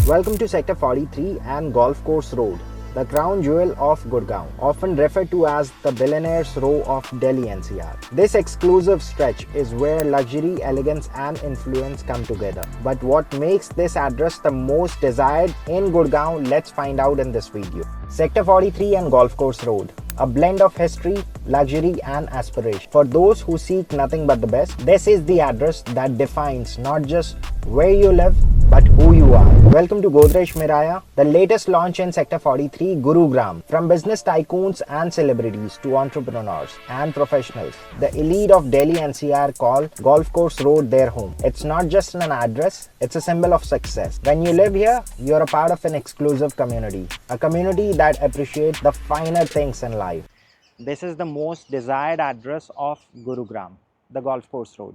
Welcome to Sector 43 and Golf Course Road, the crown jewel of Gurgaon, often referred to as the Billionaire's Row of Delhi NCR. This exclusive stretch is where luxury, elegance and influence come together. But what makes this address the most desired in Gurgaon, let's find out in this video. Sector 43 and Golf Course Road, a blend of history, luxury and aspiration. For those who seek nothing but the best, this is the address that defines not just where you live, but who you are. Welcome to Godrej Miraya, the latest launch in Sector 43, Gurugram. From business tycoons and celebrities to entrepreneurs and professionals, the elite of Delhi NCR call Golf Course Road their home. It's not just an address, it's a symbol of success. When you live here, you're a part of an exclusive community, a community that appreciates the finer things in life. This is the most desired address of Gurugram, the Golf Course Road.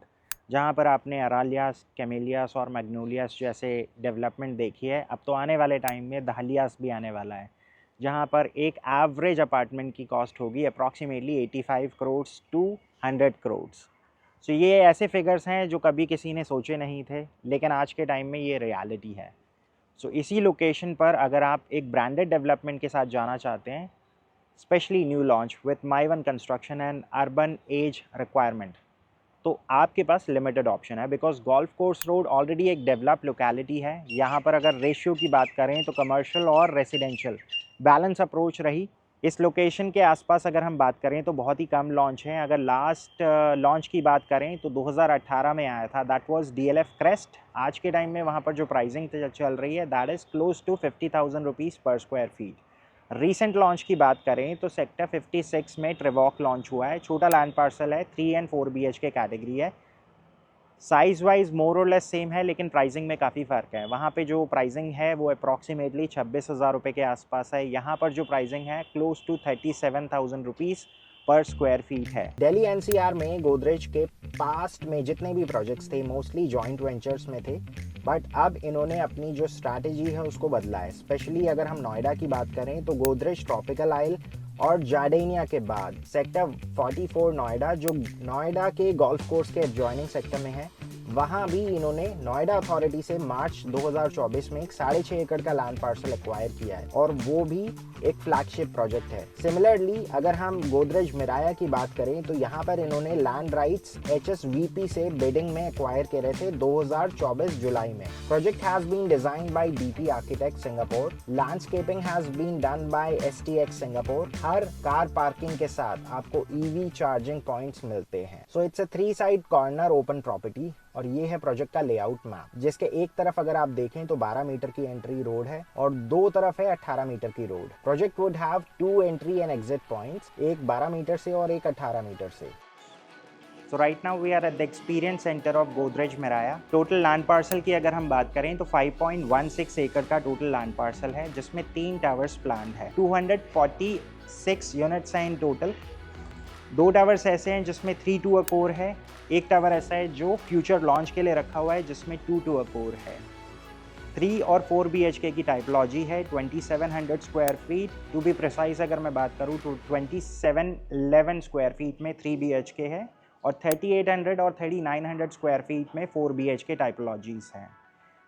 जहाँ पर आपने अरालियास, camellias और magnolias जैसे development देखी है, अब तो आने वाले टाइम में दहलियास भी आने वाला है, जहाँ पर एक एवरेज अपार्टमेंट की कॉस्ट होगी अप्रॉक्सीमेटली 85 करोड़ टू 100 करोड़। सो ये ऐसे फिगर्स हैं जो कभी किसी ने सोचे नहीं थे, लेकिन आज के टाइम में ये रियलिटी है। सो इसी लोकेशन पर अगर आप एक ब्रांडेड डेवलपमेंट के साथ जाना चाहते हैं, specially new launch with my one construction and urban age requirement, तो आपके पास लिमिटेड ऑप्शन है, because golf course road already एक डेवलप लोकेलिटी है। यहाँ पर अगर रेशियो की बात करें तो कमर्शियल और रेसिडेंशियल बैलेंस अप्रोच रही। इस लोकेशन के आसपास अगर हम बात करें तो बहुत ही कम लॉन्च हैं। अगर लास्ट लॉन्च की बात करें तो 2018 में आया था, दैट वाज DLF क्रेस्ट। आज के टाइम में वहाँ पर जो प्राइसिंग चल रही है that is close to 50,000 rupees पर स्क्वायर फीट। रीसेंट लॉन्च की बात करें तो सेक्टर 56 में ट्रिवॉक लॉन्च हुआ है। छोटा लैंड पार्सल है, 3 एंड 4 BHK कैटेगरी है। साइज़ वाइज मोर और लेस सेम है, लेकिन प्राइसिंग में काफ़ी फ़र्क है। वहाँ पे जो प्राइसिंग है वो अप्रॉक्सीमेटली 26,000 रुपये के आसपास है। यहाँ पर जो प्राइसिंग है क्लोज टू 37,000 रुपीज़ पर स्क्वायर फीट है। दिल्ली NCR में गोदरेज के पास्ट में जितने भी प्रोजेक्ट्स थे मोस्टली जॉइंट वेंचर्स में थे, बट अब इन्होंने अपनी जो स्ट्रैटेजी है उसको बदला है। स्पेशली अगर हम नोएडा की बात करें तो गोदरेज ट्रॉपिकल आइल और जार्डेनिया के बाद सेक्टर 44 नोएडा, जो नोएडा के गोल्फ कोर्स के एडजॉइनिंग सेक्टर में है, वहाँ भी इन्होंने नोएडा अथॉरिटी से मार्च 2024 में एक 6.5 एकड़ का लैंड पार्सल एक्वायर किया है, और वो भी एक फ्लैगशिप प्रोजेक्ट है। सिमिलरली अगर हम गोदरेज मिराया की बात करें तो यहाँ पर इन्होंने लैंड राइट्स HSVP से बिडिंग में एक्वायर करे थे 2024 जुलाई में। Project has been designed by DP architect Singapore, landscaping has been done by STX Singapore. हर कार पार्किंग के साथ आपको EV चार्जिंग पॉइंट्स मिलते हैं। So it's a 3 side corner open property, और ये है प्रोजेक्ट का लेआउट मैप, जिसके एक तरफ अगर आप देखें तो 12 मीटर की एंट्री रोड है और दो तरफ है 18 मीटर की road. Project would have 2 entry and exit points, एक 12 मीटर से और एक 18 मीटर से। So right now we are at the experience center of Godrej Miraya. Total land parcel की अगर हम बात करें तो 5.16 एकड़ का टोटल लैंड पार्सल है, जिसमें 3 टावर्स प्लान्ड है। 246 यूनिट्स हैं इन टोटल। 2 टावर्स ऐसे हैं जिसमें 3 टू अ कोर है, एक टावर ऐसा है जो फ्यूचर लॉन्च के लिए रखा हुआ है जिसमें 2 टू अ कोर है। 3 और 4 BHK की टाइपोलॉजी है, 2700 square feet to be precise. अगर मैं बात करूँ तो 2711 स्क्वायर फीट में 3 BHK है और 3800 और 3900 स्क्वायर फीट में 4 BHK टाइपोलॉजीज हैं।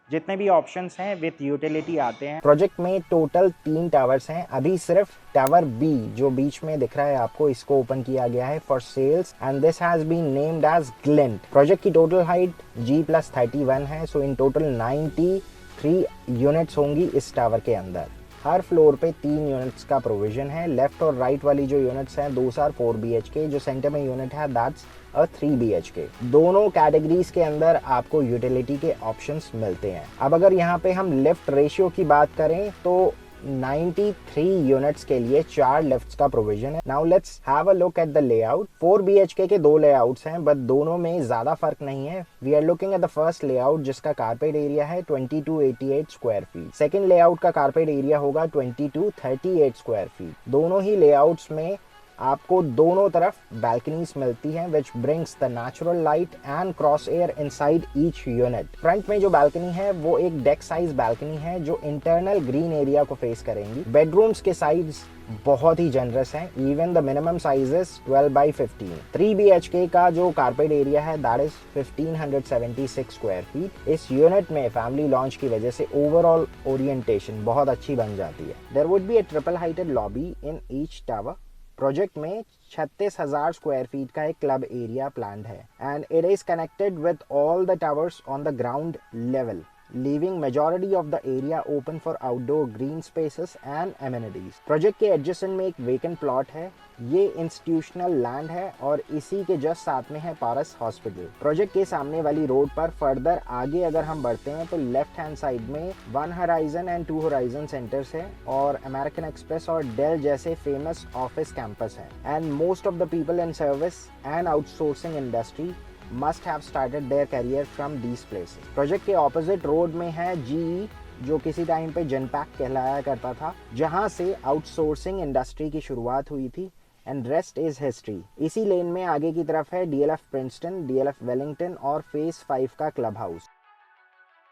जितने भी ऑप्शंस हैं विथ यूटिलिटी आते हैं। प्रोजेक्ट में टोटल 3 टावर्स हैं। अभी सिर्फ टावर B जो बीच में दिख रहा है आपको, इसको ओपन किया गया है for sales and this has been named as Glint. Project की टोटल हाइट G+31 है। सो इन टोटल 93 यूनिट्स होंगी इस टावर के अंदर। हर फ्लोर पे 3 यूनिट्स का प्रोविजन है। लेफ्ट और राइट वाली जो यूनिट्स हैं दोस आर 4 BHK, जो सेंटर में यूनिट है दैट्स अ 3 BHK। दोनों कैटेगरीज के अंदर आपको यूटिलिटी के ऑप्शंस मिलते हैं। अब अगर यहाँ पे हम लिफ्ट रेशियो की बात करें तो 93 यूनिट्स के लिए 4 लिफ्ट्स का प्रोविजन है। Now let's have a look at the layout. 4 BHK के 2 लेआउट्स हैं, बट दोनों में ज्यादा फर्क नहीं है। We are looking at the first layout जिसका कारपेट एरिया है 2288 स्क्वायर फीट। सेकंड लेआउट का कारपेट एरिया होगा 2238 स्क्वायर फीट। दोनों ही लेआउट्स में आपको दोनों तरफ बैल्कनीज मिलती हैं which brings the natural light and cross air inside each unit. Front में जो बैल्कनी है वो एक डेक साइज बैल्कनी है जो इंटरनल ग्रीन एरिया को फेस करेंगी। बेडरूम्स के साइज बहुत ही जनरस है, even the minimum size is 12 by 15। 3 BHK का जो कारपेट एरिया है दैट इज 1576 स्क्वायर फीट। इस यूनिट में फैमिली लॉन्च की वजह से ओवरऑल ओरिएंटेशन बहुत अच्छी बन जाती है। There would be a triple heighted lobby in each tower. Project में 36,000 स्क्वायर फीट का एक क्लब एरिया प्लान्ड है and it is connected with all the towers on the ground level, leaving majority of the area open for outdoor green spaces and amenities. Project के adjacent में एक vacant plot है, ये institutional land है और इसी के जस्ट साथ में है पारस हॉस्पिटल। प्रोजेक्ट के सामने वाली रोड पर फर्दर आगे अगर हम बढ़ते हैं तो लेफ्ट हैंड साइड में 1 Horizon एंड 2 Horizon सेंटर्स है और अमेरिकन एक्सप्रेस और डेल जैसे फेमस ऑफिस कैंपस है and most of the people in service and outsourcing industry must have started their career from these places. Project के opposite road में है GE जो किसी टाइम पे जनपैक कहलाया करता था, जहां से आउटसोर्सिंग इंडस्ट्री की शुरुआत हुई थी एंड रेस्ट इज हिस्ट्री। इसी लेन में आगे की तरफ है DLF प्रिंसटन, DLF वेलिंगटन और फेज 5 का club house.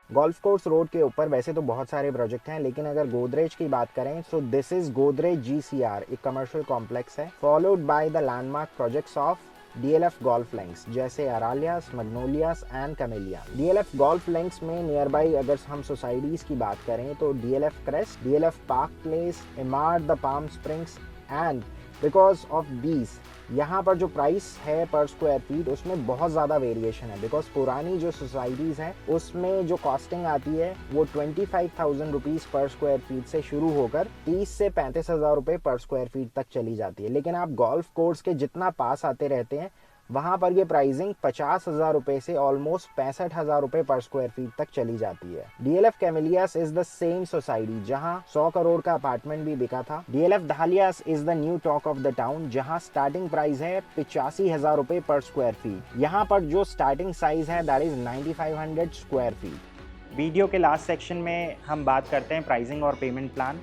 Golf course road के ऊपर वैसे तो बहुत सारे प्रोजेक्ट हैं, लेकिन अगर गोदरेज की बात करें तो दिस इज गोदरेज GCR, एक कमर्शियल कॉम्प्लेक्स है, followed by the landmark projects of DLF Golf Links जैसे Aralias, Magnolias and Camellia. DLF Golf Links में नियर बाई अगर हम सोसाइटीज की बात करें तो DLF Crest, DLF Park Place, Emaar the Palm Springs and because of these यहाँ पर जो प्राइस है पर स्क्वायर फीट उसमें बहुत ज़्यादा वेरिएशन है, बिकॉज पुरानी जो सोसाइटीज़ हैं उसमें जो कॉस्टिंग आती है वो 25,000 रुपीज़ पर स्क्वायर फीट से शुरू होकर 30 से 35,000 रुपये पर स्क्वायर फीट तक चली जाती है। लेकिन आप गोल्फ कोर्स के जितना पास आते रहते हैं वहाँ पर ये प्राइसिंग 50,000 रुपये से ऑलमोस्ट 65,000 रुपये पर स्क्वायर फीट तक चली जाती है। DLF Camellias is the same society जहाँ 100 करोड़ का अपार्टमेंट भी बिका था। DLF Dahlias is the new talk of the town जहाँ स्टार्टिंग प्राइस है 85,000 रुपये पर स्क्वायर फीट। यहाँ पर जो स्टार्टिंग साइज है that is 9500 square feet. Video के लास्ट सेक्शन में हम बात करते हैं प्राइसिंग और पेमेंट प्लान।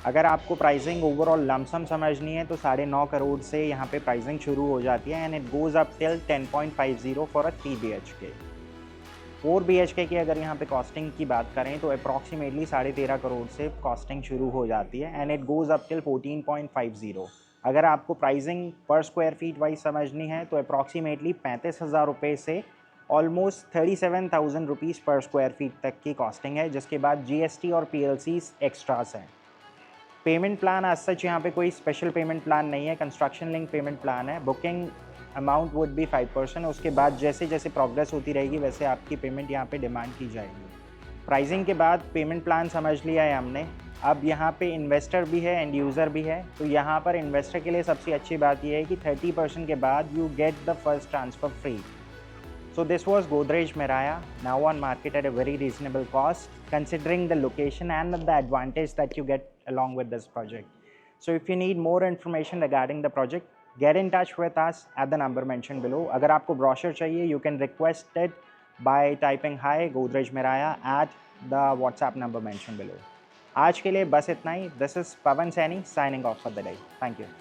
अगर आपको प्राइसिंग ओवरऑल लमसम समझनी है तो 9.5 करोड़ से यहाँ पे प्राइसिंग शुरू हो जाती है and it goes up till 10.50 for a 3 BHK। 4 BHK की अगर यहाँ पे कॉस्टिंग की बात करें तो अप्रॉक्सीमेटली 13.5 करोड़ से कॉस्टिंग शुरू हो जाती है and it goes up till 14.50। अगर आपको प्राइसिंग पर स्क्वायर फीट वाइज समझनी है तो अप्रॉक्सीमेटली 35,000 रुपये से ऑलमोस्ट 37,000 रुपीज़ पर स्क्वायर फीट तक की कॉस्टिंग है, जिसके बाद GST और PLCs एक्स्ट्रास हैं। पेमेंट प्लान आज सच यहाँ पे कोई स्पेशल पेमेंट प्लान नहीं है, कंस्ट्रक्शन लिंक पेमेंट प्लान है। Booking amount would be 5%। उसके बाद जैसे जैसे प्रोग्रेस होती रहेगी वैसे आपकी पेमेंट यहाँ पे डिमांड की जाएगी। प्राइसिंग के बाद पेमेंट प्लान समझ लिया है हमने। अब यहाँ पे इन्वेस्टर भी है एंड यूज़र भी है, तो यहाँ पर इन्वेस्टर के लिए सबसे अच्छी बात यह है कि 30% के बाद you get the first transfer free. So this was Godrej Miraya, now on market at a very reasonable cost, considering the location and the advantage that you get along with this project. So if you need more information regarding the project, get in touch with us at the number mentioned below. अगर आपको brochure चाहिए, you can request it by typing hi Godrej Miraya at the WhatsApp number mentioned below. आज के लिए बस इतना ही. This is Pavan Saini signing off for the day. Thank you.